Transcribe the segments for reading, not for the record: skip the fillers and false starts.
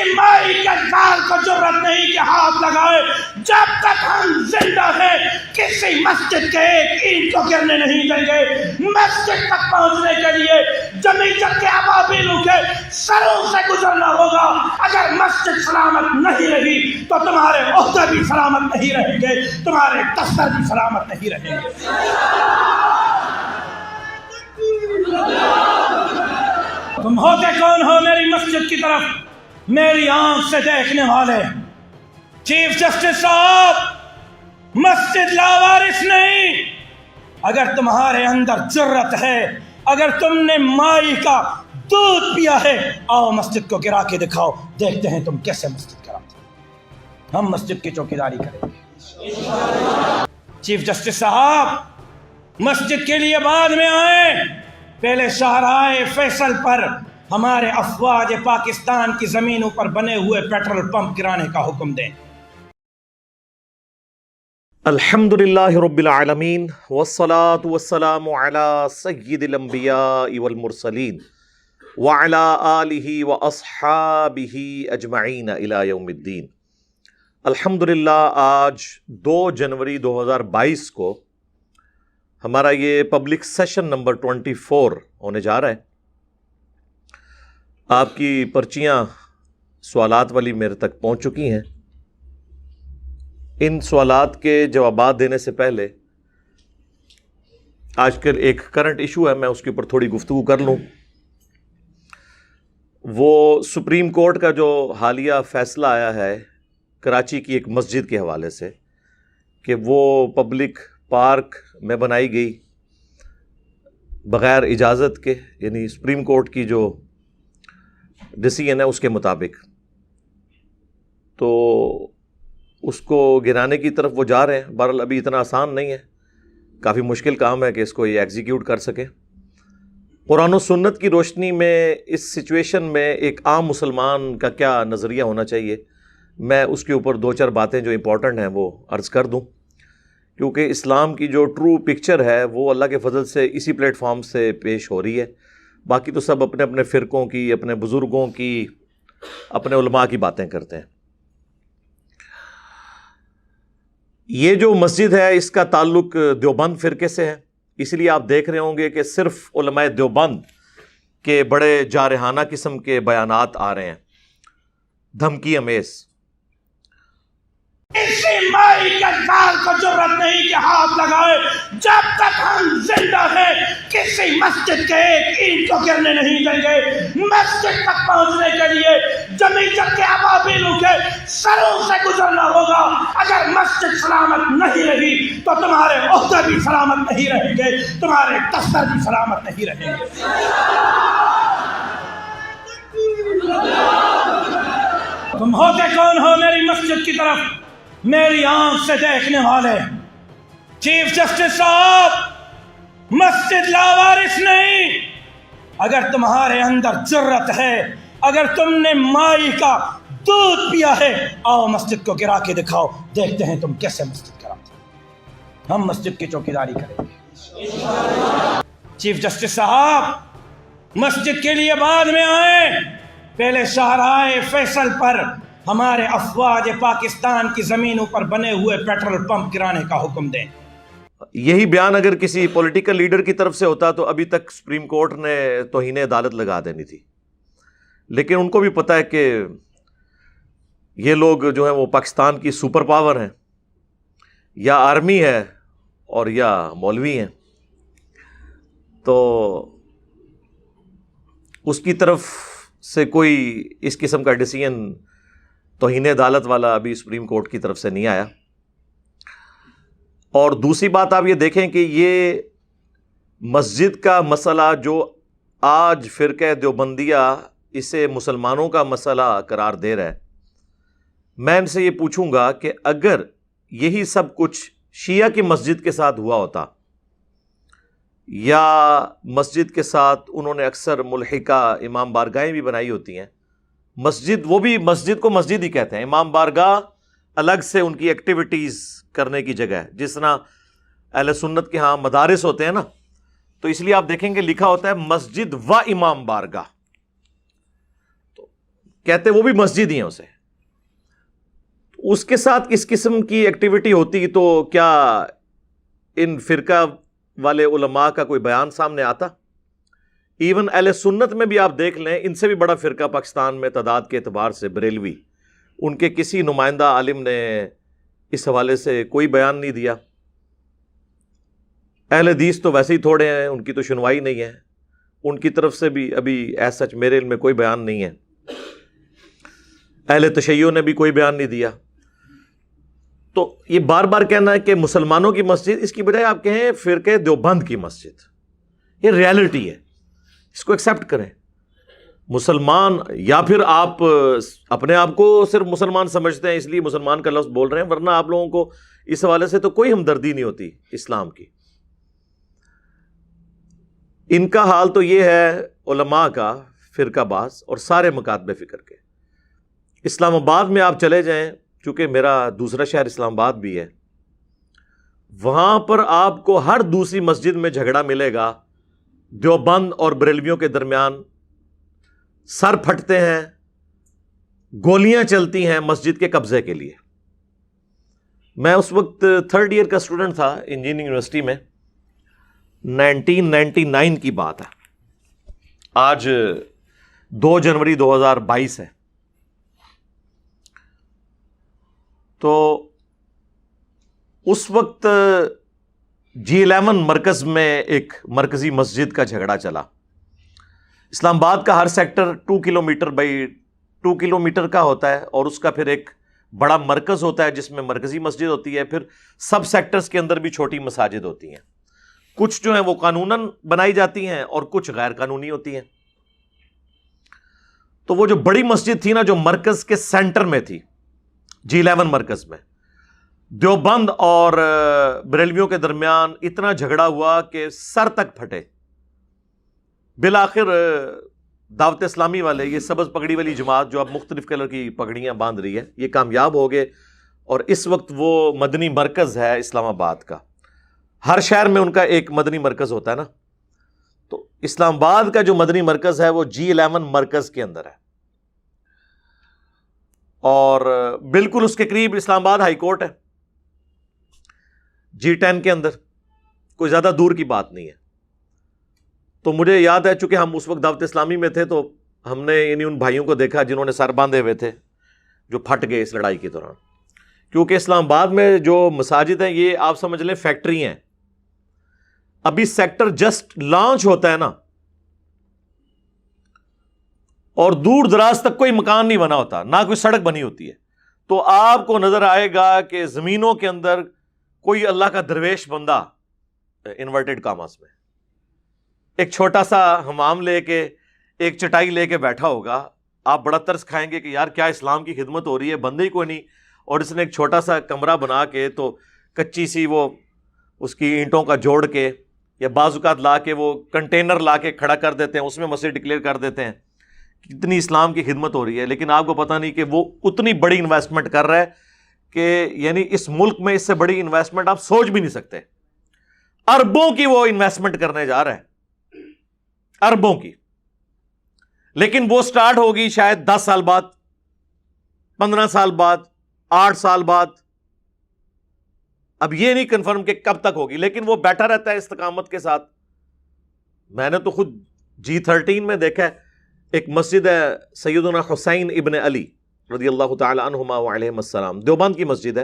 کسی مائی کے لال کو جرت نہیں کہ ہاتھ لگائے. جب تک ہم زندہ ہیں کسی مسجد کے ایک اینٹ کو گرنے نہیں دیں گے. مسجد تک پہنچنے کے لیے جمعیت کے ابابیلوں کے سروں سے گزرنا ہوگا. اگر مسجد سلامت نہیں رہی تو تمہارے عہدے بھی سلامت نہیں رہیں گے, تمہارے دفتر بھی سلامت نہیں رہیں گے. تم ہوتے کون ہو میری مسجد کی طرف میری آنکھ سے دیکھنے والے؟ چیف جسٹس صاحب, مسجد لاوارث نہیں. اگر تمہارے اندر جرت ہے, اگر تم نے مائی کا دودھ پیا ہے, آؤ مسجد کو گرا کے دکھاؤ, دیکھتے ہیں تم کیسے مسجد گراتے ہو. ہم مسجد کی چوکیداری کریں گے. چیف جسٹس صاحب, مسجد کے لیے بعد میں آئیں, پہلے شاہراہ فیصل پر ہمارے افواج پاکستان کی زمینوں پر بنے ہوئے پیٹرول پمپ گرانے کا حکم دیں. الحمدللہ رب العالمین والصلاة والسلام علی سید الانبیاء والمرسلین وعلی آلہ واصحابہ اجمعین الی یوم الدین. الحمدللہ آج 2 جنوری 2022 کو ہمارا یہ پبلک سیشن نمبر 24 ہونے جا رہا ہے. آپ کی پرچیاں سوالات والی میرے تک پہنچ چکی ہیں. ان سوالات کے جوابات دینے سے پہلے آج کل ایک کرنٹ ایشو ہے, میں اس کے اوپر تھوڑی گفتگو کر لوں. وہ سپریم کورٹ کا جو حالیہ فیصلہ آیا ہے کراچی کی ایک مسجد کے حوالے سے کہ وہ پبلک پارک میں بنائی گئی بغیر اجازت کے, یعنی سپریم کورٹ کی جو ڈیسیژن ہے اس کے مطابق, تو اس کو گرانے کی طرف وہ جا رہے ہیں. بہرحال ابھی اتنا آسان نہیں ہے, کافی مشکل کام ہے کہ اس کو یہ ایگزیکیوٹ کر سکیں. قرآن و سنت کی روشنی میں اس سچویشن میں ایک عام مسلمان کا کیا نظریہ ہونا چاہیے, میں اس کے اوپر 2-4 باتیں جو امپورٹنٹ ہیں وہ عرض کر دوں, کیونکہ اسلام کی جو ٹرو پکچر ہے وہ اللہ کے فضل سے اسی پلیٹ فارم سے پیش ہو رہی ہے. باقی تو سب اپنے اپنے فرقوں کی, اپنے بزرگوں کی, اپنے علماء کی باتیں کرتے ہیں. یہ جو مسجد ہے اس کا تعلق دیوبند فرقے سے ہے, اس لیے آپ دیکھ رہے ہوں گے کہ صرف علماء دیوبند کے بڑے جارحانہ قسم کے بیانات آ رہے ہیں, دھمکی امیز. کسی مائی کے لال کو جرت نہیں کہ ہاتھ لگائے. جب تک ہم زندہ ہیں کسی مسجد کے ایک اینٹ کو گرنے نہیں دیں گے. مسجد تک پہنچنے کے لیے جمعیت کے ابابیلوں کے سروں سے گزرنا ہوگا. اگر مسجد سلامت نہیں رہی تو تمہارے عہدے بھی سلامت نہیں رہیں گے, تمہارے دفتر بھی سلامت نہیں رہیں گے. تم ہوتے کون ہو میری مسجد کی طرف میری آنکھ سے دیکھنے والے؟ چیف جسٹس صاحب, مسجد لاوارث نہیں. اگر تمہارے اندر جرت ہے, اگر تم نے مائی کا دودھ پیا ہے, آؤ مسجد کو گرا کے دکھاؤ, دیکھتے ہیں تم کیسے مسجد گراتے ہو. ہم مسجد کی چوکیداری کریں گے. چیف جسٹس صاحب, مسجد کے لیے بعد میں آئیں, پہلے شاہراہ فیصل پر ہمارے افواج پاکستان کی زمینوں پر بنے ہوئے پیٹرول پمپ گرانے کا حکم دیں. یہی بیان اگر کسی پولیٹیکل لیڈر کی طرف سے ہوتا تو ابھی تک سپریم کورٹ نے توہین عدالت لگا دینی تھی. لیکن ان کو بھی پتہ ہے کہ یہ لوگ جو ہیں وہ پاکستان کی سپر پاور ہیں, یا آرمی ہے اور یا مولوی ہیں, تو اس کی طرف سے کوئی اس قسم کا ڈیسیژن توہین عدالت والا ابھی سپریم کورٹ کی طرف سے نہیں آیا. اور دوسری بات آپ یہ دیکھیں کہ یہ مسجد کا مسئلہ جو آج فرقہ دیوبندیہ اسے مسلمانوں کا مسئلہ قرار دے رہا ہے, میں ان سے یہ پوچھوں گا کہ اگر یہی سب کچھ شیعہ کی مسجد کے ساتھ ہوا ہوتا, یا مسجد کے ساتھ انہوں نے اکثر ملحقہ امام بارگاہیں بھی بنائی ہوتی ہیں, مسجد وہ بھی مسجد کو مسجد ہی کہتے ہیں, امام بارگاہ الگ سے ان کی ایکٹیویٹیز کرنے کی جگہ ہے, جس طرح اہل سنت کے ہاں مدارس ہوتے ہیں نا, تو اس لیے آپ دیکھیں گے لکھا ہوتا ہے مسجد و امام بارگاہ. تو کہتے وہ بھی مسجد ہی ہیں اسے، اس کے ساتھ کس قسم کی ایکٹیویٹی ہوتی تو کیا ان فرقہ والے علماء کا کوئی بیان سامنے آتا؟ ایون اہل سنت میں بھی آپ دیکھ لیں، ان سے بھی بڑا فرقہ پاکستان میں تعداد کے اعتبار سے بریلوی، ان کے کسی نمائندہ عالم نے اس حوالے سے کوئی بیان نہیں دیا۔ اہل حدیث تو ویسے ہی تھوڑے ہیں، ان کی تو سنوائی نہیں ہے، ان کی طرف سے بھی ابھی ایز سچ میرے علم میں کوئی بیان نہیں ہے۔ اہل تشیع نے بھی کوئی بیان نہیں دیا۔ تو یہ بار بار کہنا ہے کہ مسلمانوں کی مسجد، اس کی بجائے آپ کہیں فرقہ دیوبند کی مسجد، یہ ریالٹی ہے، اس کو ایکسیپٹ کریں۔ مسلمان، یا پھر آپ اپنے آپ کو صرف مسلمان سمجھتے ہیں اس لیے مسلمان کا لفظ بول رہے ہیں، ورنہ آپ لوگوں کو اس حوالے سے تو کوئی ہمدردی نہیں ہوتی اسلام کی۔ ان کا حال تو یہ ہے علماء کا، فرقہ باز اور سارے مکاتب فکر کے۔ اسلام آباد میں آپ چلے جائیں، چونکہ میرا دوسرا شہر اسلام آباد بھی ہے، وہاں پر آپ کو ہر دوسری مسجد میں جھگڑا ملے گا، دیوبند اور بریلویوں کے درمیان سر پھٹتے ہیں، گولیاں چلتی ہیں مسجد کے قبضے کے لیے۔ میں اس وقت 3rd ایئر کا اسٹوڈنٹ تھا انجینئرنگ یونیورسٹی میں، 1999 کی بات ہے، آج 2 جنوری 2022 ہے۔ تو اس وقت G11 مرکز میں ایک مرکزی مسجد کا جھگڑا چلا۔ اسلام آباد کا ہر سیکٹر 2 کلومیٹر بائی 2 کلومیٹر کا ہوتا ہے، اور اس کا پھر ایک بڑا مرکز ہوتا ہے جس میں مرکزی مسجد ہوتی ہے، پھر سب سیکٹرز کے اندر بھی چھوٹی مساجد ہوتی ہیں، کچھ جو ہیں وہ قانوناً بنائی جاتی ہیں اور کچھ غیر قانونی ہوتی ہیں۔ تو وہ جو بڑی مسجد تھی نا، جو مرکز کے سینٹر میں تھی، G11 مرکز میں، دیوبند اور بریلویوں کے درمیان اتنا جھگڑا ہوا کہ سر تک پھٹے۔ بالآخر دعوت اسلامی والے، یہ سبز پگڑی والی جماعت جو اب مختلف کلر کی پگڑیاں باندھ رہی ہے، یہ کامیاب ہو گئے، اور اس وقت وہ مدنی مرکز ہے اسلام آباد کا۔ ہر شہر میں ان کا ایک مدنی مرکز ہوتا ہے نا، تو اسلام آباد کا جو مدنی مرکز ہے وہ G11 مرکز کے اندر ہے، اور بالکل اس کے قریب اسلام آباد ہائی کورٹ ہے، G10 کے اندر، کوئی زیادہ دور کی بات نہیں ہے۔ تو مجھے یاد ہے، چونکہ ہم اس وقت دعوت اسلامی میں تھے، تو ہم نے یعنی ان بھائیوں کو دیکھا جنہوں نے سر باندھے ہوئے تھے، جو پھٹ گئے اس لڑائی کے دوران۔ کیونکہ اسلام آباد میں جو مساجد ہیں، یہ آپ سمجھ لیں فیکٹری ہیں۔ ابھی سیکٹر جسٹ لانچ ہوتا ہے نا، اور دور دراز تک کوئی مکان نہیں بنا ہوتا، نہ کوئی سڑک بنی ہوتی ہے، تو آپ کو نظر آئے گا کہ زمینوں کے اندر کوئی اللہ کا درویش بندہ، انورٹڈ کاماس میں، ایک چھوٹا سا حمام لے کے، ایک چٹائی لے کے بیٹھا ہوگا۔ آپ بڑا ترس کھائیں گے کہ یار کیا اسلام کی خدمت ہو رہی ہے، بندے ہی کوئی نہیں، اور اس نے ایک چھوٹا سا کمرہ بنا کے، تو کچی سی وہ اس کی اینٹوں کا جوڑ کے، یا بعض اوقات لا کے وہ کنٹینر لا کے کھڑا کر دیتے ہیں، اس میں مسجد ڈکلیئر کر دیتے ہیں، کتنی اسلام کی خدمت ہو رہی ہے۔ لیکن آپ کو پتہ نہیں کہ وہ اتنی بڑی انویسٹمنٹ کر رہا ہے کہ یعنی اس ملک میں اس سے بڑی انویسٹمنٹ آپ سوچ بھی نہیں سکتے، اربوں کی وہ انویسٹمنٹ کرنے جا رہا ہے، اربوں کی۔ لیکن وہ سٹارٹ ہوگی شاید 10 سال بعد، 15 سال بعد، 8 سال بعد، اب یہ نہیں کنفرم کہ کب تک ہوگی، لیکن وہ بیٹھا رہتا ہے استقامت کے ساتھ۔ میں نے تو خود G13 میں دیکھا ہے، ایک مسجد ہے سیدنا حسین ابن علی رضی اللہ تعالی عنہما وعلیہم السلام، دیوبند کی مسجد ہے۔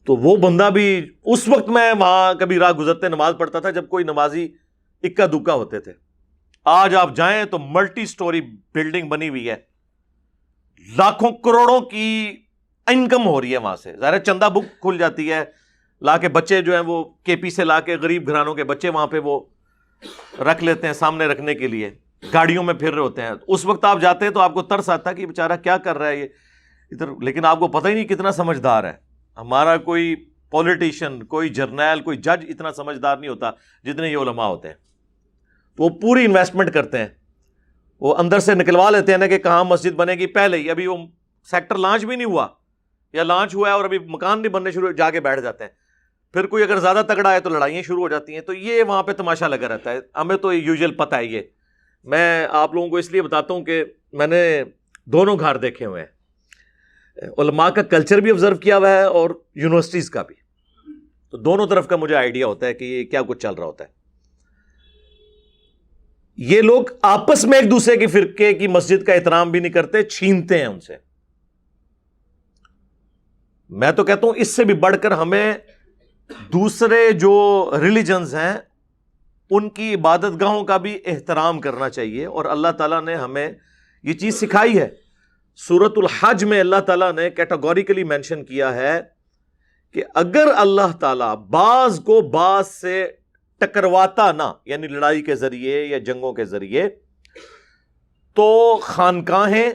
تو وہ بندہ بھی، اس وقت میں وہاں کبھی راہ گزرتے نماز پڑھتا تھا جب کوئی نمازی اکا دکا ہوتے تھے۔ آج آپ جائیں تو ملٹی سٹوری بلڈنگ بنی ہوئی ہے، لاکھوں کروڑوں کی انکم ہو رہی ہے وہاں سے۔ ظاہر چندہ بک کھل جاتی ہے، لا کے بچے جو ہیں وہ KP سے لا کے، غریب گھرانوں کے بچے وہاں پہ وہ رکھ لیتے ہیں سامنے رکھنے کے لیے، گاڑیوں میں پھر رہے ہوتے ہیں۔ اس وقت آپ جاتے ہیں تو آپ کو ترس آتا ہے کہ بیچارہ کیا کر رہا ہے یہ ادھر، لیکن آپ کو پتہ ہی نہیں کتنا سمجھدار ہے۔ ہمارا کوئی پولیٹیشین، کوئی جرنیل، کوئی جج اتنا سمجھدار نہیں ہوتا جتنے یہ علماء ہوتے ہیں۔ تو وہ پوری انویسٹمنٹ کرتے ہیں، وہ اندر سے نکلوا لیتے ہیں نا کہ کہاں مسجد بنے گی پہلے ہی، ابھی وہ سیکٹر لانچ بھی نہیں ہوا، یا لانچ ہوا ہے اور ابھی مکان نہیں بننے شروع، جا کے بیٹھ جاتے ہیں۔ پھر کوئی اگر زیادہ تگڑا ہے تو لڑائیاں شروع ہو جاتی ہیں۔ تو یہ وہاں پہ تماشا لگا رہتا ہے، ہمیں تو یوزول پتہ ہے یہ۔ میں آپ لوگوں کو اس لیے بتاتا ہوں کہ میں نے دونوں گھر دیکھے ہوئے ہیں، علماء کا کلچر بھی آبزرو کیا ہوا ہے اور یونیورسٹیز کا بھی، تو دونوں طرف کا مجھے آئیڈیا ہوتا ہے کہ یہ کیا کچھ چل رہا ہوتا ہے۔ یہ لوگ آپس میں ایک دوسرے کی فرقے کی مسجد کا احترام بھی نہیں کرتے، چھینتے ہیں ان سے۔ میں تو کہتا ہوں اس سے بھی بڑھ کر ہمیں دوسرے جو ریلیجنز ہیں ان کی عبادت گاہوں کا بھی احترام کرنا چاہیے، اور اللہ تعالیٰ نے ہمیں یہ چیز سکھائی ہے۔ سورۃ الحج میں اللہ تعالیٰ نے کیٹاگوریکلی مینشن کیا ہے کہ اگر اللہ تعالیٰ بعض کو بعض سے ٹکرواتا نہ، یعنی لڑائی کے ذریعے یا جنگوں کے ذریعے، تو خانقاہیں،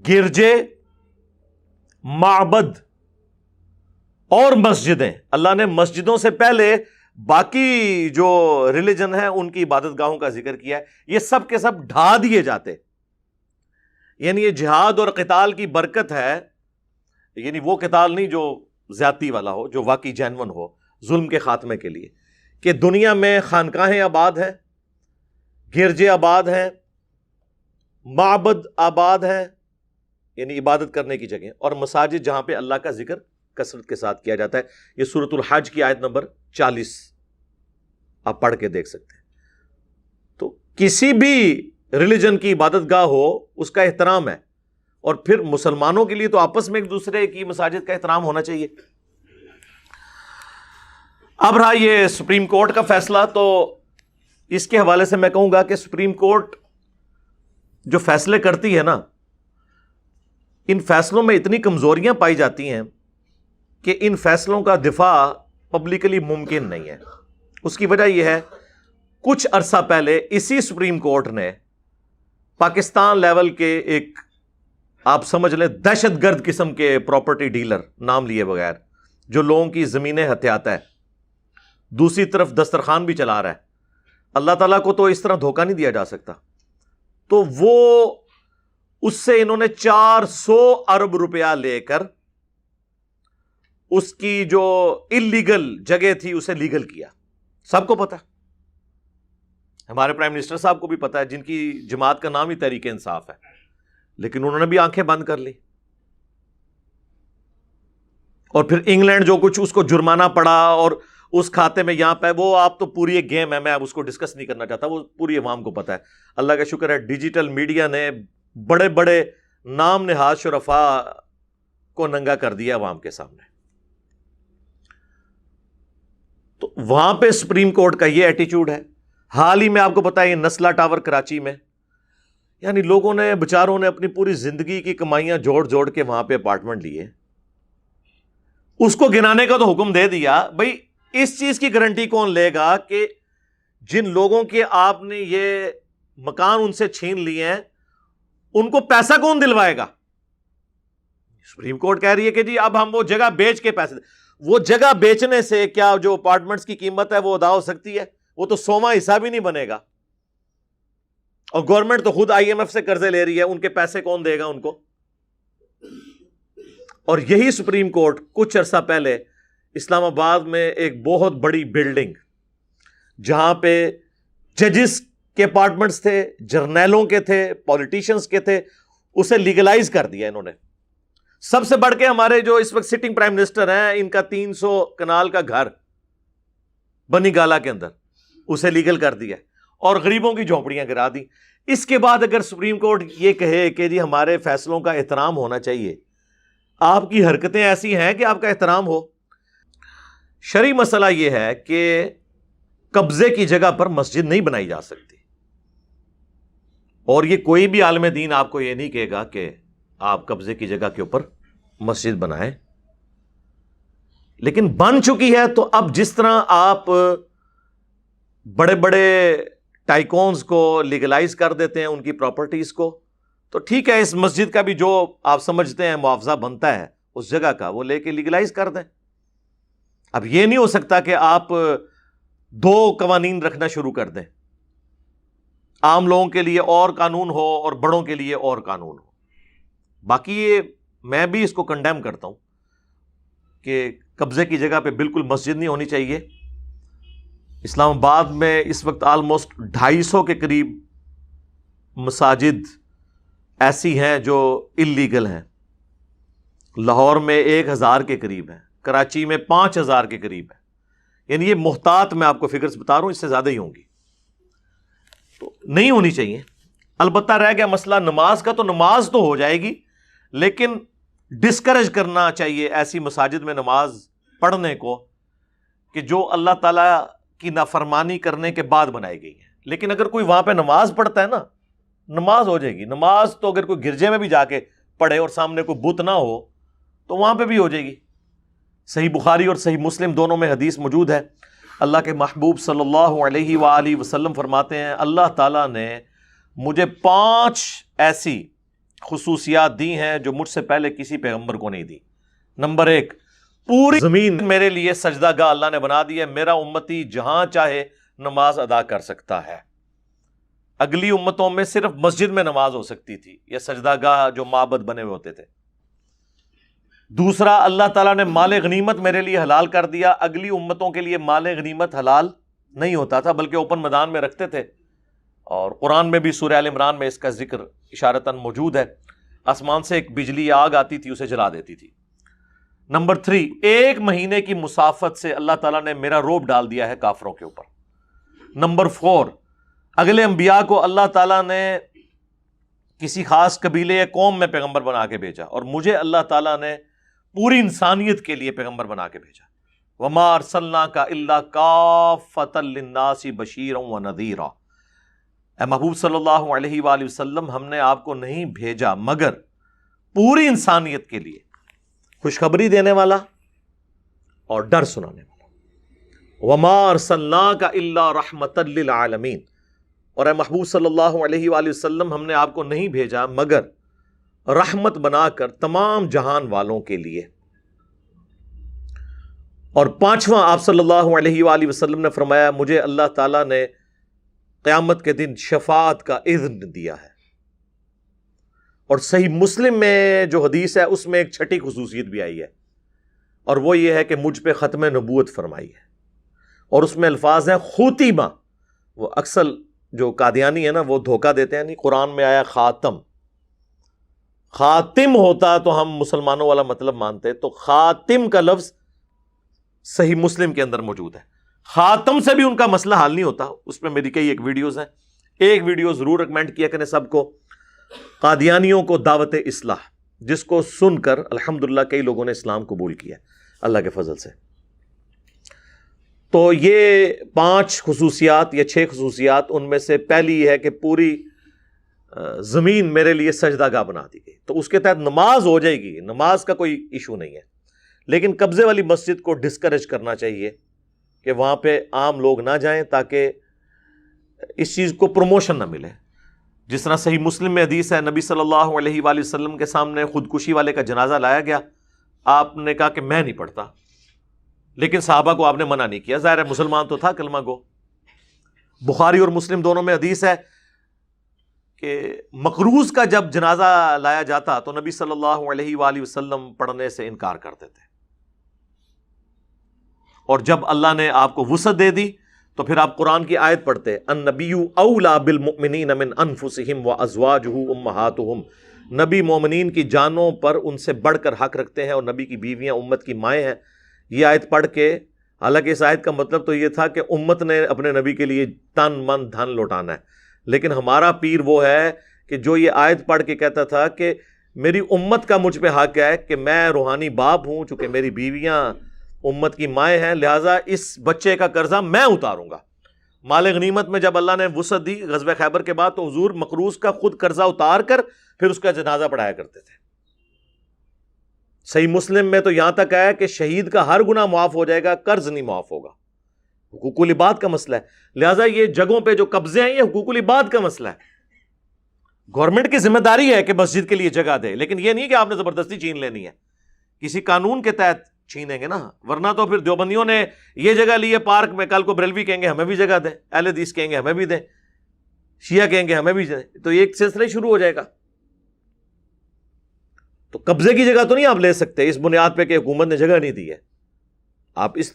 گرجے، معبد اور مسجدیں، اللہ نے مسجدوں سے پہلے باقی جو ریلیجن ہے ان کی عبادت گاہوں کا ذکر کیا ہے، یہ سب کے سب ڈھا دیے جاتے۔ یعنی یہ جہاد اور قتال کی برکت ہے، یعنی وہ قتال نہیں جو زیادتی والا ہو، جو واقعی جینون ہو ظلم کے خاتمے کے لیے، کہ دنیا میں خانقاہیں آباد ہیں، گرجے آباد ہیں، معبد آباد ہیں، یعنی عبادت کرنے کی جگہ، اور مساجد جہاں پہ اللہ کا ذکر کثرت کے ساتھ کیا جاتا ہے۔ یہ سورۃ الحج کی آیت نمبر 40 آپ پڑھ کے دیکھ سکتے ہیں۔ تو کسی بھی ریلیجن کی عبادت گاہ ہو اس کا احترام ہے، اور پھر مسلمانوں کے لیے تو آپس میں ایک دوسرے کی مساجد کا احترام ہونا چاہیے۔ اب رہا یہ سپریم کورٹ کا فیصلہ، تو اس کے حوالے سے میں کہوں گا کہ سپریم کورٹ جو فیصلے کرتی ہے نا، ان فیصلوں میں اتنی کمزوریاں پائی جاتی ہیں کہ ان فیصلوں کا دفاع پبلکلی ممکن نہیں ہے۔ اس کی وجہ یہ ہے، کچھ عرصہ پہلے اسی سپریم کورٹ نے پاکستان لیول کے ایک، آپ سمجھ لیں، دہشت گرد قسم کے پراپرٹی ڈیلر، نام لیے بغیر، جو لوگوں کی زمینیں ہتھیاتا ہے، دوسری طرف دسترخوان بھی چلا رہا ہے، اللہ تعالیٰ کو تو اس طرح دھوکہ نہیں دیا جا سکتا، تو وہ اس سے انہوں نے 400 ارب روپیہ لے کر اس کی جو انلیگل جگہ تھی اسے لیگل کیا۔ سب کو پتا ہے، ہمارے پرائم منسٹر صاحب کو بھی پتا ہے، جن کی جماعت کا نام ہی تحریک انصاف ہے، لیکن انہوں نے بھی آنکھیں بند کر لی۔ اور پھر انگلینڈ جو کچھ اس کو جرمانہ پڑا اور اس کھاتے میں یہاں پہ، وہ آپ تو پوری ایک گیم ہے، میں اب اس کو ڈسکس نہیں کرنا چاہتا، وہ پوری عوام کو پتا ہے۔ اللہ کا شکر ہے ڈیجیٹل میڈیا نے بڑے بڑے نام نہاد شرفاء کو ننگا کر دیا عوام کے سامنے۔ تو وہاں پہ سپریم کورٹ کا یہ ایٹیچیوڈ ہے۔ حال ہی میں آپ کو پتا ہے یہ نسلا ٹاور کراچی میں، یعنی لوگوں نے، بچاروں نے اپنی پوری زندگی کی کمائیاں جوڑ جوڑ کے وہاں پہ اپارٹمنٹ لیے، اس کو گرانے کا تو حکم دے دیا۔ بھئی اس چیز کی گارنٹی کون لے گا کہ جن لوگوں کے آپ نے یہ مکان ان سے چھین لیے ہیں ان کو پیسہ کون دلوائے گا؟ سپریم کورٹ کہہ رہی ہے کہ جی اب ہم وہ جگہ بیچ کے پیسے وہ جگہ بیچنے سے کیا جو اپارٹمنٹس کی قیمت ہے وہ ادا ہو سکتی ہے؟ وہ تو 100واں حصہ بھی نہیں بنے گا، اور گورنمنٹ تو خود IMF سے قرضے لے رہی ہے، ان کے پیسے کون دے گا ان کو؟ اور یہی سپریم کورٹ کچھ عرصہ پہلے اسلام آباد میں ایک بہت بڑی بلڈنگ جہاں پہ ججز کے اپارٹمنٹس تھے، جرنیلوں کے تھے، پولیٹیشنز کے تھے، اسے لیگلائز کر دیا انہوں نے۔ سب سے بڑھ کے ہمارے جو اس وقت سٹنگ پرائم منسٹر ہیں، ان کا 300 کنال کا گھر بنی گالا کے اندر، اسے لیگل کر دیا اور غریبوں کی جھونپڑیاں گرا دی۔ اس کے بعد اگر سپریم کورٹ یہ کہے کہ جی ہمارے فیصلوں کا احترام ہونا چاہیے، آپ کی حرکتیں ایسی ہیں کہ آپ کا احترام ہو۔ شرعی مسئلہ یہ ہے کہ قبضے کی جگہ پر مسجد نہیں بنائی جا سکتی، اور یہ کوئی بھی عالم دین آپ کو یہ نہیں کہے گا کہ آپ قبضے کی جگہ کے اوپر مسجد بنائیں، لیکن بن چکی ہے۔ تو اب جس طرح آپ بڑے بڑے ٹائکونز کو لیگلائز کر دیتے ہیں ان کی پراپرٹیز کو، تو ٹھیک ہے، اس مسجد کا بھی جو آپ سمجھتے ہیں معاوضہ بنتا ہے اس جگہ کا، وہ لے کے لیگلائز کر دیں۔ اب یہ نہیں ہو سکتا کہ آپ 2 قوانین رکھنا شروع کر دیں، عام لوگوں کے لیے اور قانون ہو اور بڑوں کے لیے اور قانون ہو۔ باقی یہ میں بھی اس کو کنڈیم کرتا ہوں کہ قبضے کی جگہ پہ بالکل مسجد نہیں ہونی چاہیے۔ اسلام آباد میں اس وقت آلموسٹ 250 کے قریب مساجد ایسی ہیں جو اللیگل ہیں، لاہور میں 1000 کے قریب ہیں، کراچی میں 5000 کے قریب ہیں، یعنی یہ محتاط میں آپ کو فگرز بتا رہا ہوں، اس سے زیادہ ہی ہوں گی، تو نہیں ہونی چاہیے۔ البتہ رہ گیا مسئلہ نماز کا، تو نماز تو ہو جائے گی، لیکن ڈسکریج کرنا چاہیے ایسی مساجد میں نماز پڑھنے کو کہ جو اللہ تعالیٰ کی نافرمانی کرنے کے بعد بنائی گئی ہے۔ لیکن اگر کوئی وہاں پہ نماز پڑھتا ہے نا، نماز ہو جائے گی۔ نماز تو اگر کوئی گرجے میں بھی جا کے پڑھے اور سامنے کوئی بت نہ ہو تو وہاں پہ بھی ہو جائے گی۔ صحیح بخاری اور صحیح مسلم دونوں میں حدیث موجود ہے، اللہ کے محبوب صلی اللہ علیہ وآلہ وسلم فرماتے ہیں اللہ تعالیٰ نے مجھے 5 ایسی خصوصیات دی ہیں جو مجھ سے پہلے کسی پیغمبر کو نہیں دی۔ نمبر 1، پوری زمین میرے لیے سجدہ گاہ اللہ نے بنا دی ہے، میرا امتی جہاں چاہے نماز ادا کر سکتا ہے۔ اگلی امتوں میں صرف مسجد میں نماز ہو سکتی تھی یا سجدہ گاہ جو معبد بنے ہوئے ہوتے تھے۔ دوسرا، اللہ تعالیٰ نے مال غنیمت میرے لیے حلال کر دیا، اگلی امتوں کے لیے مال غنیمت حلال نہیں ہوتا تھا بلکہ اوپن میدان میں رکھتے تھے، اور قرآن میں بھی سورہ آل عمران میں اس کا ذکر اشارتاً موجود ہے، آسمان سے ایک بجلی آگ آتی تھی اسے جلا دیتی تھی۔ نمبر 3، 1 مہینے کی مسافت سے اللہ تعالیٰ نے میرا روب ڈال دیا ہے کافروں کے اوپر۔ نمبر 4، اگلے انبیاء کو اللہ تعالیٰ نے کسی خاص قبیلے یا قوم میں پیغمبر بنا کے بھیجا، اور مجھے اللہ تعالیٰ نے پوری انسانیت کے لیے پیغمبر بنا کے بھیجا۔ وَمَا أَرْسَلْنَاكَ إِلَّا كَافَّةً لِلنَّاسِ بَشِيرًا وَنَذِيرًا، اے محبوب صلی اللہ علیہ وآلہ وسلم، ہم نے آپ کو نہیں بھیجا مگر پوری انسانیت کے لیے خوشخبری دینے والا اور ڈر سنانے والا۔ وَمَا أَرْسَلْنَاكَ إِلَّا رَحْمَةً لِلْعَالَمِينَ، اور اے محبوب صلی اللہ علیہ وآلہ وسلم، ہم نے آپ کو نہیں بھیجا مگر رحمت بنا کر تمام جہان والوں کے لیے۔ اور 5واں، آپ صلی اللہ علیہ وآلہ وسلم نے فرمایا مجھے اللہ تعالیٰ نے قیامت کے دن شفاعت کا اذن دیا ہے۔ اور صحیح مسلم میں جو حدیث ہے اس میں ایک 6ٹھی خصوصیت بھی آئی ہے، اور وہ یہ ہے کہ مجھ پہ ختم نبوت فرمائی ہے، اور اس میں الفاظ ہیں خوتیمہ۔ وہ اکثر جو قادیانی ہے نا وہ دھوکہ دیتے ہیں، نہیں، قرآن میں آیا خاتم، خاتم ہوتا تو ہم مسلمانوں والا مطلب مانتے، تو خاتم کا لفظ صحیح مسلم کے اندر موجود ہے۔ خاتم سے بھی ان کا مسئلہ حل نہیں ہوتا، اس میں میری کئی ایک ویڈیوز ہیں، ایک ویڈیو ضرور ریکمینڈ کیا کریں سب کو، قادیانیوں کو دعوت اصلاح، جس کو سن کر الحمدللہ کئی لوگوں نے اسلام قبول کیا اللہ کے فضل سے۔ تو یہ 5 خصوصیات یا 6 خصوصیات، ان میں سے پہلی یہ ہے کہ پوری زمین میرے لیے سجدہ گاہ بنا دی گئی، تو اس کے تحت نماز ہو جائے گی، نماز کا کوئی ایشو نہیں ہے، لیکن قبضے والی مسجد کو ڈسکریج کرنا چاہیے کہ وہاں پہ عام لوگ نہ جائیں تاکہ اس چیز کو پروموشن نہ ملے۔ جس طرح صحیح مسلم میں حدیث ہے، نبی صلی اللہ علیہ وآلہ وسلم کے سامنے خودکشی والے کا جنازہ لایا گیا، آپ نے کہا کہ میں نہیں پڑھتا، لیکن صحابہ کو آپ نے منع نہیں کیا، ظاہر ہے مسلمان تو تھا کلمہ گو۔ بخاری اور مسلم دونوں میں حدیث ہے کہ مقروض کا جب جنازہ لایا جاتا تو نبی صلی اللہ علیہ وآلہ وسلم پڑھنے سے انکار کرتے تھے، اور جب اللہ نے آپ کو وسعت دے دی تو پھر آپ قرآن کی آیت پڑھتے، النبی اولی بالمؤمنین من انفسہم وازواجہ امہاتہم، نبی مومنین کی جانوں پر ان سے بڑھ کر حق رکھتے ہیں، اور نبی کی بیویاں امت کی مائیں ہیں۔ یہ آیت پڑھ کے، حالانکہ اس آیت کا مطلب تو یہ تھا کہ امت نے اپنے نبی کے لیے تن من دھن لوٹانا ہے، لیکن ہمارا پیر وہ ہے کہ جو یہ آیت پڑھ کے کہتا تھا کہ میری امت کا مجھ پہ حق ہے کہ میں روحانی باپ ہوں، چونکہ میری بیویاں امت کی مائیں ہیں، لہٰذا اس بچے کا قرضہ میں اتاروں گا۔ مال غنیمت میں جب اللہ نے وسعت دی غزوہ خیبر کے بعد، تو حضور مقروض کا خود قرضہ اتار کر پھر اس کا جنازہ پڑھایا کرتے تھے۔ صحیح مسلم میں تو یہاں تک آیا کہ شہید کا ہر گناہ معاف ہو جائے گا، قرض نہیں معاف ہوگا۔ حقوق العباد کا مسئلہ ہے، لہٰذا یہ جگہوں پہ جو قبضے ہیں یہ حقوق العباد کا مسئلہ ہے۔ گورنمنٹ کی ذمہ داری ہے کہ مسجد کے لیے جگہ دے، لیکن یہ نہیں کہ آپ نے زبردستی چھین لینی ہے، کسی قانون کے تحت چھینیں گے نا، ورنہ تو پھر دیوبندیوں نے یہ جگہ لی ہے پارک میں، کل کو بریلوی کہیں گے ہمیں بھی جگہ دیں، اہل حدیث کہیں گے ہمیں بھی دیں، شیعہ کہیں گے ہمیں بھی دیں، تو یہ ایک سلسلہ شروع ہو جائے گا۔ تو قبضے کی جگہ تو نہیں آپ لے سکتے اس بنیاد پہ کہ حکومت نے جگہ نہیں دی ہے، آپ اس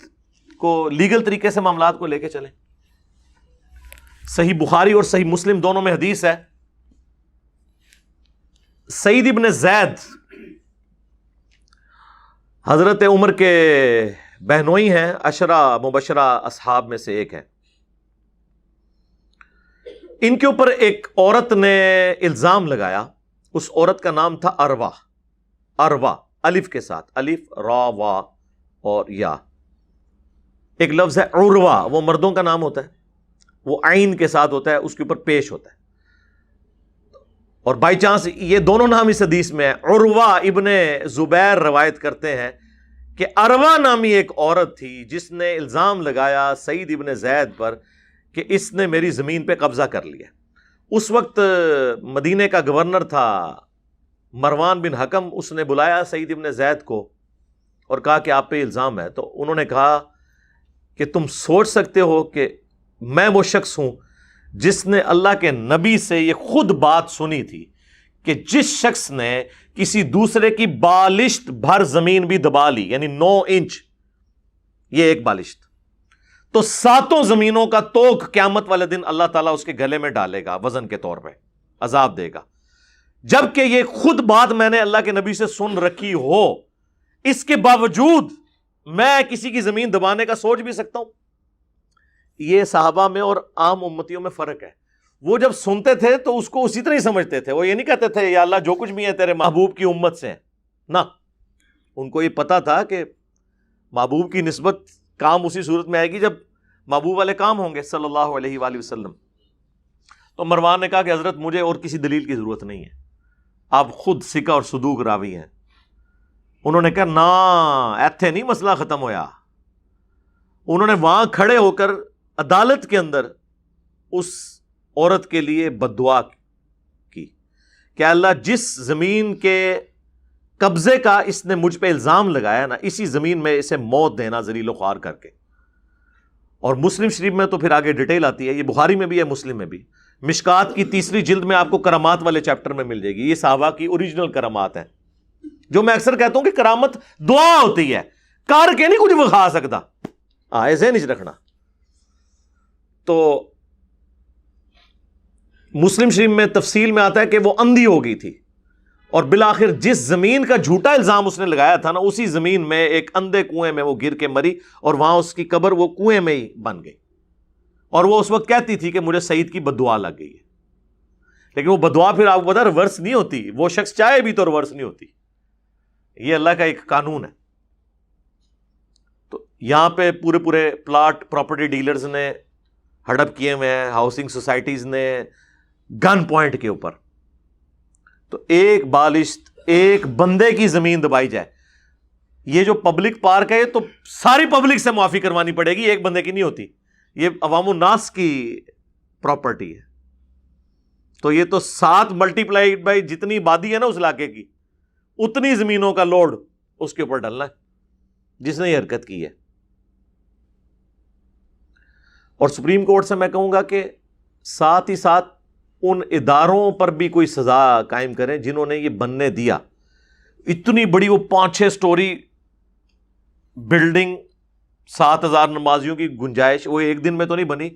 کو لیگل طریقے سے معاملات کو لے کے چلیں۔ صحیح بخاری اور صحیح مسلم دونوں میں حدیث ہے سعید ابن زید حضرت عمر کے بہنوئی ہیں، عشرہ مبشرہ اصحاب میں سے ایک ہے. ان کے اوپر ایک عورت نے الزام لگایا. اس عورت کا نام تھا اروا. اروا الف کے ساتھ، الف را وا اور یا. ایک لفظ ہے عروا، وہ مردوں کا نام ہوتا ہے، وہ عین کے ساتھ ہوتا ہے، اس کے اوپر پیش ہوتا ہے. اور بائی چانس یہ دونوں نام اس حدیث میں ہے. عروا ابن زبیر روایت کرتے ہیں کہ اروا نامی ایک عورت تھی جس نے الزام لگایا سعید ابن زید پر کہ اس نے میری زمین پہ قبضہ کر لیا. اس وقت مدینے کا گورنر تھا مروان بن حکم. اس نے بلایا سعید ابن زید کو اور کہا کہ آپ پہ الزام ہے. تو انہوں نے کہا کہ تم سوچ سکتے ہو کہ میں وہ شخص ہوں جس نے اللہ کے نبی سے یہ خود بات سنی تھی کہ جس شخص نے کسی دوسرے کی بالشت بھر زمین بھی دبا لی، یعنی 9 انچ یہ ایک بالشت، تو 7 زمینوں کا توق قیامت والے دن اللہ تعالیٰ اس کے گلے میں ڈالے گا، وزن کے طور پہ عذاب دے گا. جبکہ یہ خود بات میں نے اللہ کے نبی سے سن رکھی ہو، اس کے باوجود میں کسی کی زمین دبانے کا سوچ بھی سکتا ہوں. یہ صحابہ میں اور عام امتیوں میں فرق ہے. وہ جب سنتے تھے تو اس کو اسی طرح ہی سمجھتے تھے. وہ یہ نہیں کہتے تھے یا اللہ جو کچھ بھی ہے تیرے محبوب کی امت سے ہیں، نہ، ان کو یہ پتا تھا کہ محبوب کی نسبت کام اسی صورت میں آئے گی جب محبوب والے کام ہوں گے صلی اللہ علیہ وآلہ وسلم. تو مروان نے کہا کہ حضرت مجھے اور کسی دلیل کی ضرورت نہیں ہے، آپ خود ثقہ اور صدوق راوی ہیں. انہوں نے کہا نا ایتھے نہیں مسئلہ ختم ہویا. انہوں نے وہاں کھڑے ہو کر عدالت کے اندر اس عورت کے لیے بد دعا کی کہ اللہ جس زمین کے قبضے کا اس نے مجھ پہ الزام لگایا نا، اسی زمین میں اسے موت دینا ذلیل و خوار کر کے. اور مسلم شریف میں تو پھر آگے ڈیٹیل آتی ہے، یہ بخاری میں بھی ہے مسلم میں بھی. مشکات کی 3 جلد میں آپ کو کرامات والے چیپٹر میں مل جائے گی. یہ صحابہ کی اوریجنل کرامات ہیں، جو میں اکثر کہتا ہوں کہ کرامت دعا ہوتی ہے، کار کے نہیں کچھ بخا سکتا. ایسے نہیں رکھنا. تو مسلم شریف میں تفصیل میں آتا ہے کہ وہ اندھی ہو گئی تھی اور بالآخر جس زمین کا جھوٹا الزام اس نے لگایا تھا نا، اسی زمین میں ایک اندھے کنویں میں وہ گر کے مری اور وہاں اس کی قبر وہ کنویں میں ہی بن گئی. اور وہ اس وقت کہتی تھی کہ مجھے سعید کی بددعا لگ گئی ہے. لیکن وہ بددعا پھر آپ کو پتا ریورس نہیں ہوتی، وہ شخص چاہے بھی تو ریورس نہیں ہوتی. یہ اللہ کا ایک قانون ہے. تو یہاں پہ پورے پلاٹ پراپرٹی ڈیلرز نے ہڑپ کیے ہوئے ہیں، ہاؤسنگ سوسائٹیز نے گن پوائنٹ کے اوپر. تو ایک بالشت ایک بندے کی زمین دبائی جائے. یہ جو پبلک پارک ہے تو ساری پبلک سے معافی کروانی پڑے گی، ایک بندے کی نہیں ہوتی. یہ عوام الناس کی پراپرٹی ہے. تو یہ تو 7 ملٹیپلائیڈ بائی جتنی آبادی ہے نا اس علاقے کی، اتنی زمینوں کا لوڈ اس کے اوپر ڈالنا ہے جس نے یہ حرکت کی ہے. اور سپریم کورٹ سے میں کہوں گا کہ ساتھ ہی ساتھ ان اداروں پر بھی کوئی سزا قائم کریں جنہوں نے یہ بننے دیا. اتنی بڑی وہ 5-6 سٹوری بلڈنگ، 7,000 نمازیوں کی گنجائش، وہ ایک دن میں تو نہیں بنی،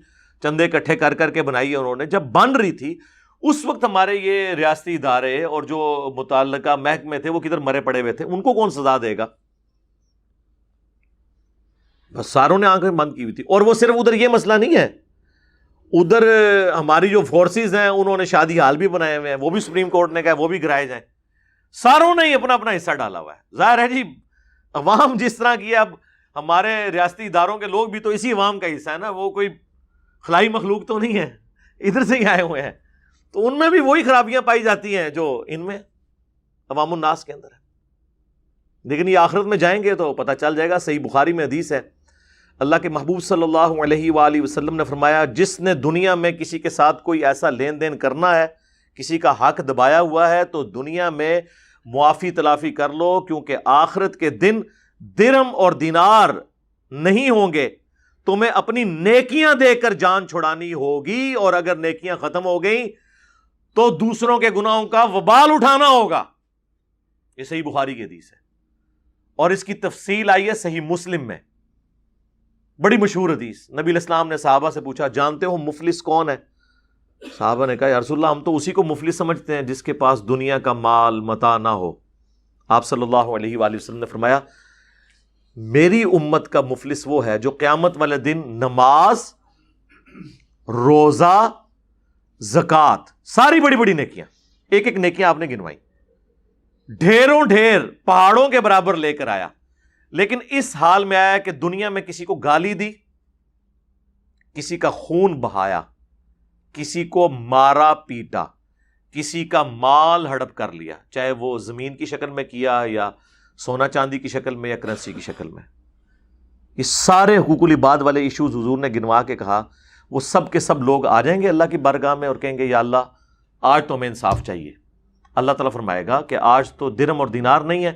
چندے اکٹھے کر کر کے بنائی ہے انہوں نے. جب بن رہی تھی اس وقت ہمارے یہ ریاستی ادارے اور جو متعلقہ محکمے تھے وہ کدھر مرے پڑے ہوئے تھے. ان کو کون سزا دے گا؟ بس ساروں نے آنکھیں بند کی ہوئی تھی. اور وہ صرف ادھر یہ مسئلہ نہیں ہے، ادھر ہماری جو فورسز ہیں انہوں نے شادی ہال بھی بنائے ہوئے ہیں، وہ بھی سپریم کورٹ نے کہا وہ بھی گرائے جائیں. ساروں نے ہی اپنا اپنا حصہ ڈالا ہوا ہے. ظاہر ہے جی عوام جس طرح کی ہے، اب ہمارے ریاستی اداروں کے لوگ بھی تو اسی عوام کا حصہ ہے نا، وہ کوئی خلائی مخلوق تو نہیں ہے، ادھر سے ہی آئے ہوئے ہیں. تو ان میں بھی وہی خرابیاں پائی جاتی ہیں جو ان میں عوام الناس کے اندر ہے. لیکن یہ آخرت میں جائیں گے تو پتہ چل جائے گا. صحیح بخاری میں حدیث ہے، اللہ کے محبوب صلی اللہ علیہ وآلہ وسلم نے فرمایا جس نے دنیا میں کسی کے ساتھ کوئی ایسا لین دین کرنا ہے، کسی کا حق دبایا ہوا ہے، تو دنیا میں معافی تلافی کر لو، کیونکہ آخرت کے دن درہم اور دینار نہیں ہوں گے. تمہیں اپنی نیکیاں دے کر جان چھڑانی ہوگی، اور اگر نیکیاں ختم ہو گئیں تو دوسروں کے گناہوں کا وبال اٹھانا ہوگا. یہ صحیح بخاری کی حدیث ہے اور اس کی تفصیل آئی ہے صحیح مسلم میں، بڑی مشہور حدیث. نبی علیہ السلام نے صحابہ سے پوچھا جانتے ہو مفلس کون ہے؟ صحابہ نے کہا یا رسول اللہ ہم تو اسی کو مفلس سمجھتے ہیں جس کے پاس دنیا کا مال متاع نہ ہو. آپ صلی اللہ علیہ وآلہ وسلم نے فرمایا میری امت کا مفلس وہ ہے جو قیامت والے دن نماز، روزہ، زکوٰۃ، ساری بڑی بڑی نیکیاں، ایک ایک نیکیاں آپ نے گنوائی، ڈھیروں ڈھیر پہاڑوں کے برابر لے کر آیا، لیکن اس حال میں آیا کہ دنیا میں کسی کو گالی دی، کسی کا خون بہایا، کسی کو مارا پیٹا، کسی کا مال ہڑپ کر لیا، چاہے وہ زمین کی شکل میں کیا یا سونا چاندی کی شکل میں یا کرنسی کی شکل میں. یہ سارے حقوق العباد والے ایشوز حضور نے گنوا کے کہا وہ سب کے سب لوگ آ جائیں گے اللہ کی بارگاہ میں اور کہیں گے یا اللہ آج تو ہمیں انصاف چاہیے. اللہ تعالیٰ فرمائے گا کہ آج تو درہم اور دینار نہیں ہے،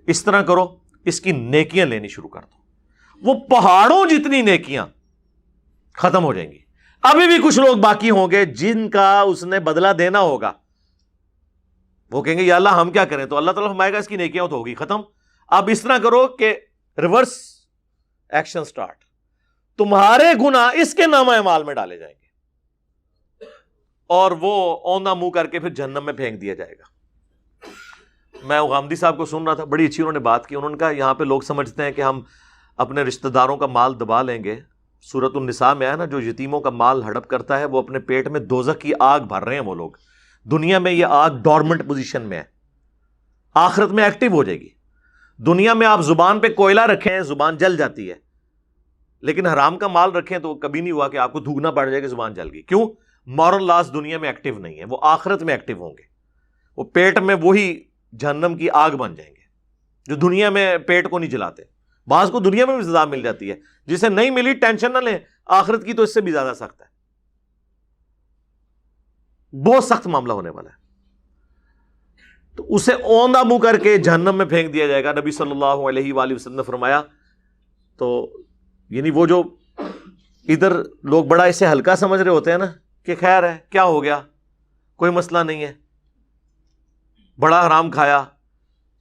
اس طرح کرو اس کی نیکیاں لینی شروع کر دو. وہ پہاڑوں جتنی نیکیاں ختم ہو جائیں گی. ابھی بھی کچھ لوگ باقی ہوں گے جن کا اس نے بدلہ دینا ہوگا، وہ کہیں گے یا اللہ ہم کیا کریں؟ تو اللہ تعالیٰ فرمائے گا اس کی نیکیاں تو ہوگی ختم، اب اس طرح کرو کہ ریورس ایکشن سٹارٹ، تمہارے گناہ اس کے نامہ اعمال میں ڈالے جائیں گے اور وہ اوندا منہ کر کے پھر جہنم میں پھینک دیا جائے گا. میں غامدی صاحب کو سن رہا تھا، بڑی اچھی انہوں نے بات کی. انہوں نے کہا یہاں پہ لوگ سمجھتے ہیں کہ ہم اپنے رشتہ داروں کا مال دبا لیں گے. سورۃ النساء میں ہے نا، جو یتیموں کا مال ہڑپ کرتا ہے وہ اپنے پیٹ میں دوزخ کی آگ بھر رہے ہیں. وہ لوگ دنیا میں یہ آگ ڈورمنٹ پوزیشن میں ہے، آخرت میں ایکٹیو ہو جائے گی. دنیا میں آپ زبان پہ کوئلہ رکھیں زبان جل جاتی ہے، لیکن حرام کا مال رکھیں تو کبھی نہیں ہوا کہ آپ کو تھوکنا پڑ جائے کہ زبان جل گئی. کیوں؟ مورل لاز دنیا میں ایکٹیو نہیں ہے، وہ آخرت میں ایکٹیو ہوں گے. وہ پیٹ میں وہی جہنم کی آگ بن جائیں گے جو دنیا میں پیٹ کو نہیں جلاتے. بعض کو دنیا میں بھی سزا مل جاتی ہے، جسے نہیں ملی ٹینشن نہ لیں، آخرت کی تو اس سے بھی زیادہ سخت ہے، بہت سخت معاملہ ہونے والا ہے. تو اسے اوندا منہ کر کے جہنم میں پھینک دیا جائے گا. نبی صلی اللہ علیہ وآلہ وسلم نے فرمایا تو یعنی وہ جو ادھر لوگ بڑا اسے ہلکا سمجھ رہے ہوتے ہیں نا کہ خیر ہے کیا ہو گیا کوئی مسئلہ نہیں ہے، بڑا حرام کھایا.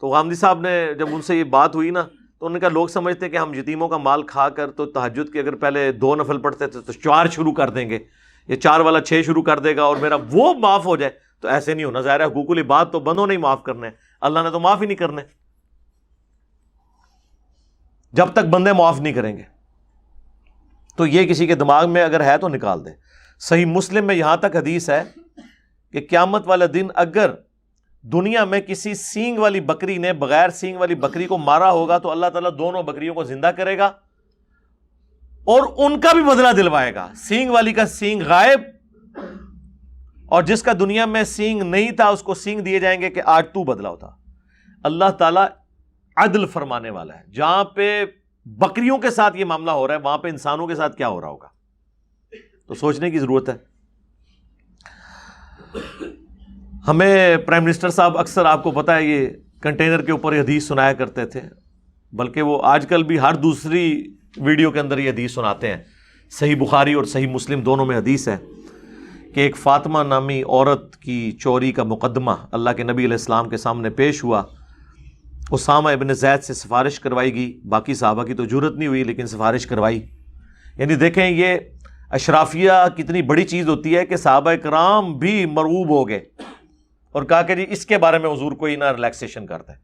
تو غامدی صاحب نے جب ان سے یہ بات ہوئی نا تو انہوں نے کہا لوگ سمجھتے ہیں کہ ہم یتیموں کا مال کھا کر تو تہجد کے اگر پہلے 2 نفل پڑھتے تھے تو 4 شروع کر دیں گے، یہ 4 والا 6 شروع کر دے گا اور میرا وہ معاف ہو جائے. تو ایسے نہیں ہونا. ظاہر ہے حقوق العباد تو بندوں نے ہی معاف کرنے، اللہ نے تو معاف ہی نہیں کرنے جب تک بندے معاف نہیں کریں گے. تو یہ کسی کے دماغ میں اگر ہے تو نکال دے. صحیح مسلم میں یہاں تک حدیث ہے کہ قیامت والا دن اگر دنیا میں کسی سینگ والی بکری نے بغیر سینگ والی بکری کو مارا ہوگا تو اللہ تعالیٰ دونوں بکریوں کو زندہ کرے گا اور ان کا بھی بدلہ دلوائے گا. سینگ والی کا سینگ غائب اور جس کا دنیا میں سینگ نہیں تھا اس کو سینگ دیے جائیں گے کہ آج تو بدلہ ہوتا. اللہ تعالیٰ عدل فرمانے والا ہے. جہاں پہ بکریوں کے ساتھ یہ معاملہ ہو رہا ہے وہاں پہ انسانوں کے ساتھ کیا ہو رہا ہوگا. تو سوچنے کی ضرورت ہے. ہمیں پرائم منسٹر صاحب اکثر آپ کو پتا ہے یہ کنٹینر کے اوپر یہ حدیث سنایا کرتے تھے، بلکہ وہ آج کل بھی ہر دوسری ویڈیو کے اندر یہ حدیث سناتے ہیں. صحیح بخاری اور صحیح مسلم دونوں میں حدیث ہے کہ ایک فاطمہ نامی عورت کی چوری کا مقدمہ اللہ کے نبی علیہ السلام کے سامنے پیش ہوا. اسامہ ابن زید سے سفارش کروائی گئی، باقی صحابہ کی تو جرت نہیں ہوئی لیکن سفارش کروائی. یعنی دیکھیں یہ اشرافیہ کتنی بڑی چیز ہوتی ہے کہ صحابہ کرام بھی مرعوب ہو گئے اور کہا کہ جی اس کے بارے میں حضور کوئی نہ ریلیکسیشن کرتا ہے.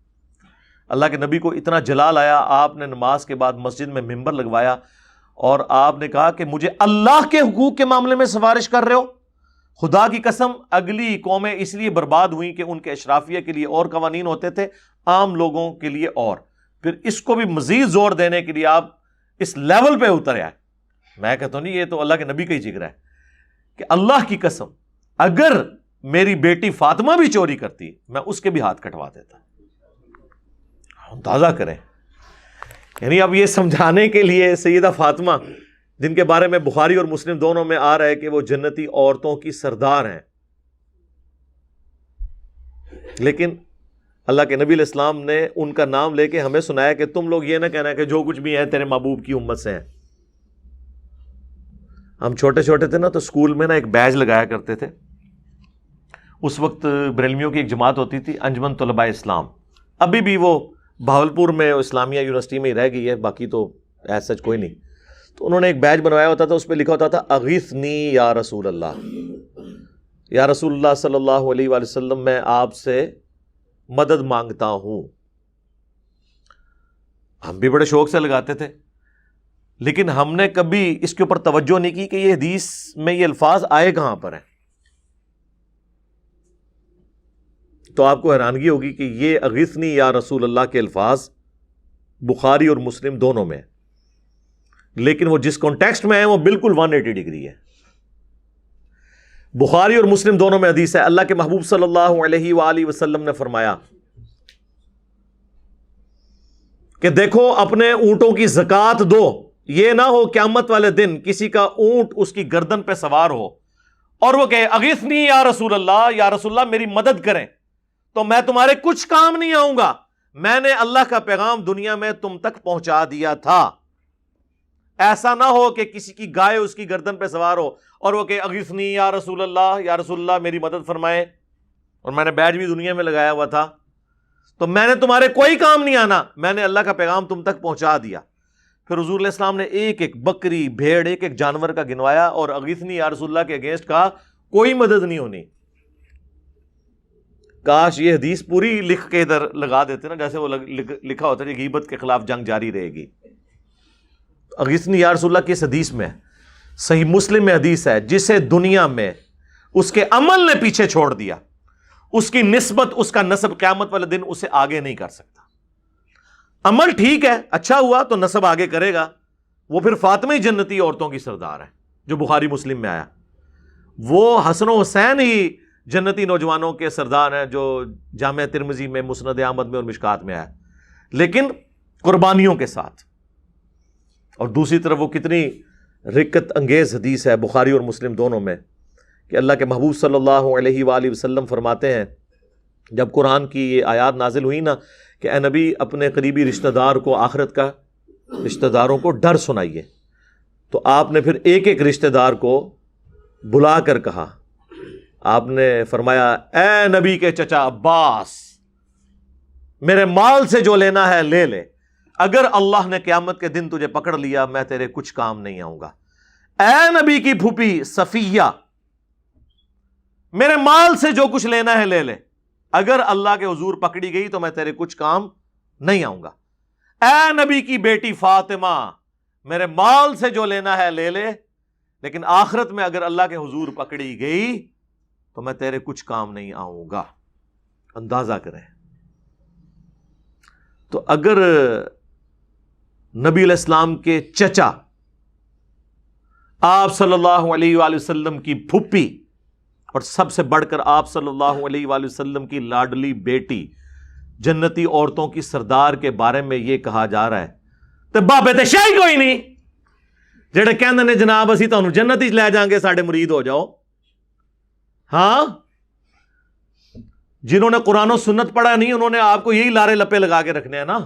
اللہ کے نبی کو اتنا جلال آیا، آپ نے نماز کے بعد مسجد میں ممبر لگوایا اور آپ نے کہا کہ مجھے اللہ کے حقوق کے معاملے میں سفارش کر رہے ہو. خدا کی قسم اگلی قومیں اس لیے برباد ہوئیں کہ ان کے اشرافیہ کے لیے اور قوانین ہوتے تھے، عام لوگوں کے لیے اور. پھر اس کو بھی مزید زور دینے کے لیے آپ اس لیول پہ اتر آئے. میں کہتا ہوں نہیں، یہ تو اللہ کے نبی کا ہی ذکر ہے کہ اللہ کی قسم اگر میری بیٹی فاطمہ بھی چوری کرتی میں اس کے بھی ہاتھ کٹوا دیتا. اندازہ کریں، یعنی اب یہ سمجھانے کے لیے سیدہ فاطمہ جن کے بارے میں بخاری اور مسلم دونوں میں آ رہا ہے کہ وہ جنتی عورتوں کی سردار ہیں، لیکن اللہ کے نبی علیہ السلام نے ان کا نام لے کے ہمیں سنایا کہ تم لوگ یہ نہ کہنا کہ جو کچھ بھی ہے تیرے محبوب کی امت سے ہیں. ہم چھوٹے چھوٹے تھے نا تو اسکول میں نا ایک بیج لگایا کرتے تھے. اس وقت بریلویوں کی ایک جماعت ہوتی تھی انجمن طلباء اسلام، ابھی بھی وہ بہاولپور میں اسلامیہ یونیورسٹی میں ہی رہ گئی ہے، باقی تو ایز سچ کوئی نہیں. تو انہوں نے ایک بیج بنوایا ہوتا تھا، اس پہ لکھا ہوتا تھا اغیثنی یا رسول اللہ، یا رسول اللہ صلی اللہ علیہ وآلہ وسلم میں آپ سے مدد مانگتا ہوں. ہم بھی بڑے شوق سے لگاتے تھے، لیکن ہم نے کبھی اس کے اوپر توجہ نہیں کی کہ یہ حدیث میں یہ الفاظ آئے کہاں پر ہیں. تو آپ کو حیرانگی ہوگی کہ یہ اغثنی یا رسول اللہ کے الفاظ بخاری اور مسلم دونوں میں، لیکن وہ جس کانٹیکسٹ میں ہے وہ بالکل 180 ڈگری ہے. بخاری اور مسلم دونوں میں حدیث ہے، اللہ کے محبوب صلی اللہ علیہ وآلہ وسلم نے فرمایا کہ دیکھو اپنے اونٹوں کی زکوٰۃ دو، یہ نہ ہو قیامت والے دن کسی کا اونٹ اس کی گردن پہ سوار ہو اور وہ کہے اغثنی یا رسول اللہ میری مدد کریں، تو میں تمہارے کچھ کام نہیں آؤں گا، میں نے اللہ کا پیغام دنیا میں تم تک پہنچا دیا تھا. ایسا نہ ہو کہ کسی کی گائے اس کی گردن پہ سوار ہو اور وہ کہ اغثنی یا رسول اللہ میری مدد فرمائے، اور میں نے بیج بھی دنیا میں لگایا ہوا تھا، تو میں نے تمہارے کوئی کام نہیں آنا، میں نے اللہ کا پیغام تم تک پہنچا دیا. پھر حضور علیہ السلام نے ایک ایک بکری بھیڑ ایک ایک جانور کا گنوایا اور اغثنی یا رسول اللہ کے اگینسٹ کہا کوئی مدد نہیں ہونی. کاش یہ حدیث پوری لکھ کے ادھر لگا دیتے نا، جیسے وہ لکھا ہوتا ہے کہ غیبت کے خلاف جنگ جاری رہے گی. اغثنی یا رسول اللہ کی اس حدیث میں، صحیح مسلم میں حدیث ہے، جسے دنیا میں اس کے عمل نے پیچھے چھوڑ دیا، اس کی نسبت اس کا نسب قیامت والے دن اسے آگے نہیں کر سکتا. عمل ٹھیک ہے، اچھا ہوا تو نسب آگے کرے گا. وہ پھر فاطمی جنتی عورتوں کی سردار ہے جو بخاری مسلم میں آیا. وہ حسن و حسین ہی جنتی نوجوانوں کے سردار ہیں جو جامع ترمذی میں، مسند احمد میں اور مشکات میں آیا، لیکن قربانیوں کے ساتھ. اور دوسری طرف وہ کتنی رکت انگیز حدیث ہے بخاری اور مسلم دونوں میں کہ اللہ کے محبوب صلی اللہ علیہ وآلہ وسلم فرماتے ہیں جب قرآن کی یہ آیات نازل ہوئی نا کہ اے نبی اپنے قریبی رشتہ دار کو آخرت کا رشتہ داروں کو ڈر سنائیے، تو آپ نے پھر ایک ایک رشتہ دار کو بلا کر کہا. آپ نے فرمایا اے نبی کے چچا عباس، میرے مال سے جو لینا ہے لے لے، اگر اللہ نے قیامت کے دن تجھے پکڑ لیا میں تیرے کچھ کام نہیں آؤں گا. اے نبی کی پھوپھی صفیہ، میرے مال سے جو کچھ لینا ہے لے لے، اگر اللہ کے حضور پکڑی گئی تو میں تیرے کچھ کام نہیں آؤں گا. اے نبی کی بیٹی فاطمہ، میرے مال سے جو لینا ہے لے لے، لیکن آخرت میں اگر اللہ کے حضور پکڑی گئی تو میں تیرے کچھ کام نہیں آؤں گا. اندازہ کریں. تو اگر نبی علیہ السلام کے چچا، آپ صلی اللہ علیہ وآلہ وسلم کی پھوپھی، اور سب سے بڑھ کر آپ صلی اللہ علیہ وآلہ وسلم کی لاڈلی بیٹی جنتی عورتوں کی سردار کے بارے میں یہ کہا جا رہا ہے تو بابے تے شاہی کوئی نہیں جڑے کہندے نے جناب اسی تانوں جنت وچ لے جائیں گے، ساڈے مرید ہو جاؤ. ہاں، جنہوں نے قرآن و سنت پڑھا نہیں انہوں نے آپ کو یہی لارے لپے لگا کے رکھنے ہیں نا.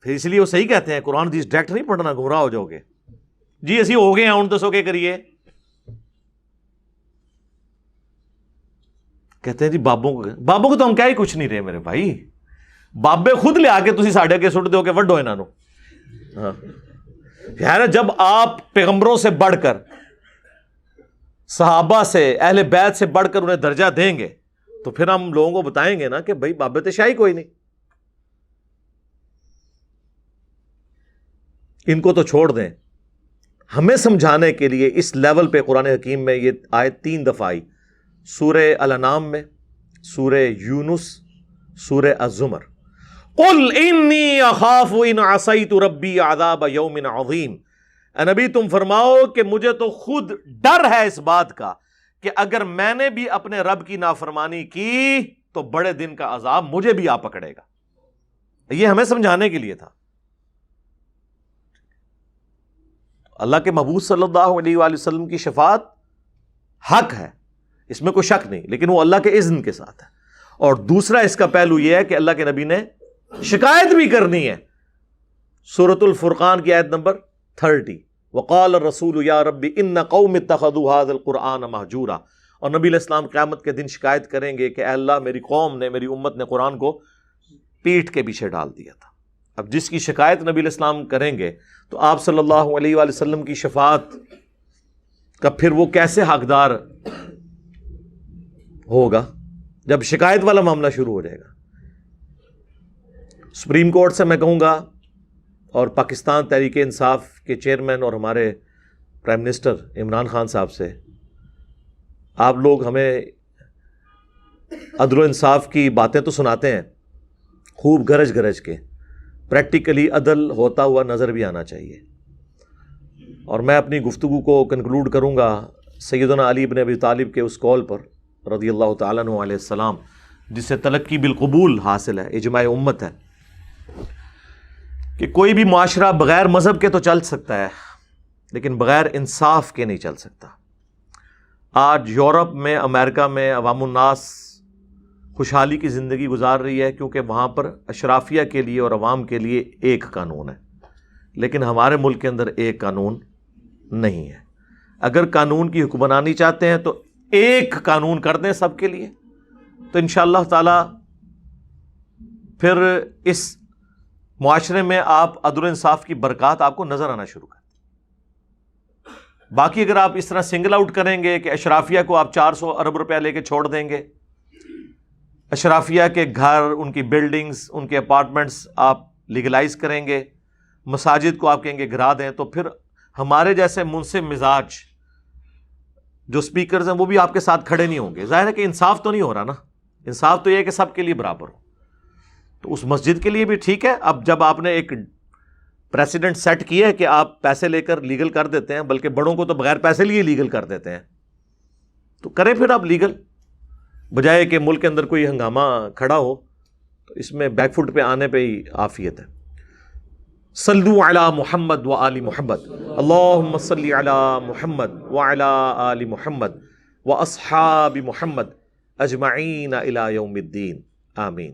پھر اس لیے وہ صحیح کہتے ہیں قرآن حدیث ڈائریکٹ نہیں پڑھنا، گمراہ ہو جاؤ گے. جی اسی ہو گئے ہیں ہوں دسو کے کریے. کہتے ہیں جی بابوں کو تو ہم کیا ہی کچھ نہیں رہے میرے بھائی، بابے خود لے آ کے تسی ساڈے کے سٹ دو کہ وڈو انہاں نو. ہاں یار، جب آپ پیغمبروں سے بڑھ کر، صحابہ سے، اہل بیت سے بڑھ کر انہیں درجہ دیں گے تو پھر ہم لوگوں کو بتائیں گے نا کہ بھائی بابے تے شاہی کوئی نہیں. ان کو تو چھوڑ دیں. ہمیں سمجھانے کے لیے اس لیول پہ قرآن حکیم میں یہ آیت 3 دفعہ آئی، سورہ الانعام میں، سورہ یونس، سورہ الزمر. قل انی اخاف ان عصیت ربی عذاب یوم عظیم. اے نبی تم فرماؤ کہ مجھے تو خود ڈر ہے اس بات کا کہ اگر میں نے بھی اپنے رب کی نافرمانی کی تو بڑے دن کا عذاب مجھے بھی آ پکڑے گا. یہ ہمیں سمجھانے کے لیے تھا. اللہ کے محبوب صلی اللہ علیہ وآلہ وسلم کی شفاعت حق ہے، اس میں کوئی شک نہیں، لیکن وہ اللہ کے اذن کے ساتھ ہے. اور دوسرا اس کا پہلو یہ ہے کہ اللہ کے نبی نے شکایت بھی کرنی ہے. سورۃ الفرقان کی آیت نمبر 30، وقال الرسول یا رب ان قوم اتخذوا هذا القرآن مہجورا. اور نبی علیہ السلام قیامت کے دن شکایت کریں گے کہ اے اللہ میری قوم نے، میری امت نے قرآن کو پیٹھ کے پیچھے ڈال دیا تھا. اب جس کی شکایت نبی علیہ السلام کریں گے تو آپ صلی اللہ علیہ وآلہ وسلم کی شفاعت کا پھر وہ کیسے حقدار ہوگا جب شکایت والا معاملہ شروع ہو جائے گا؟ سپریم کورٹ سے میں کہوں گا اور پاکستان تحریک انصاف کے چیئرمین اور ہمارے پرائم منسٹر عمران خان صاحب سے، آپ لوگ ہمیں عدل و انصاف کی باتیں تو سناتے ہیں خوب گرج گرج کے، پریکٹیکلی عدل ہوتا ہوا نظر بھی آنا چاہیے۔ اور میں اپنی گفتگو کو کنکلوڈ کروں گا سیدنا علی بن ابی طالب کے اس قول پر رضی اللہ تعالیٰ عنہ علیہ السلام، جس سے تلقی بالقبول حاصل ہے، اجماع امت ہے، کہ کوئی بھی معاشرہ بغیر مذہب کے تو چل سکتا ہے لیکن بغیر انصاف کے نہیں چل سکتا۔ آج یورپ میں، امریکہ میں عوام الناس خوشحالی کی زندگی گزار رہی ہے کیونکہ وہاں پر اشرافیہ کے لیے اور عوام کے لیے ایک قانون ہے، لیکن ہمارے ملک کے اندر ایک قانون نہیں ہے۔ اگر قانون کی حکمرانی چاہتے ہیں تو ایک قانون کر دیں سب کے لیے، تو انشاءاللہ تعالی پھر اس معاشرے میں آپ عدل و انصاف کی برکات آپ کو نظر آنا شروع کر دیں۔ باقی اگر آپ اس طرح سنگل آؤٹ کریں گے کہ اشرافیہ کو آپ 400 ارب روپیہ لے کے چھوڑ دیں گے، اشرافیہ کے گھر، ان کی بلڈنگز، ان کے اپارٹمنٹس آپ لیگلائز کریں گے، مساجد کو آپ کہیں گے گرا دیں، تو پھر ہمارے جیسے منصف مزاج جو سپیکرز ہیں وہ بھی آپ کے ساتھ کھڑے نہیں ہوں گے۔ ظاہر ہے کہ انصاف تو نہیں ہو رہا نا، انصاف تو یہ ہے کہ سب کے لیے برابر ہو۔ تو اس مسجد کے لیے بھی ٹھیک ہے، اب جب آپ نے ایک پریسیڈنٹ سیٹ کیا ہے کہ آپ پیسے لے کر لیگل کر دیتے ہیں، بلکہ بڑوں کو تو بغیر پیسے لیے لیگل کر دیتے ہیں، تو کریں پھر آپ لیگل، بجائے کہ ملک کے اندر کوئی ہنگامہ کھڑا ہو۔ تو اس میں بیک فٹ پہ آنے پہ ہی عافیت ہے۔ صلو علی محمد و آل محمد، اللہم صلی علی محمد و علی آل محمد و اصحاب محمد اجمعین الی یوم الدین، آمین۔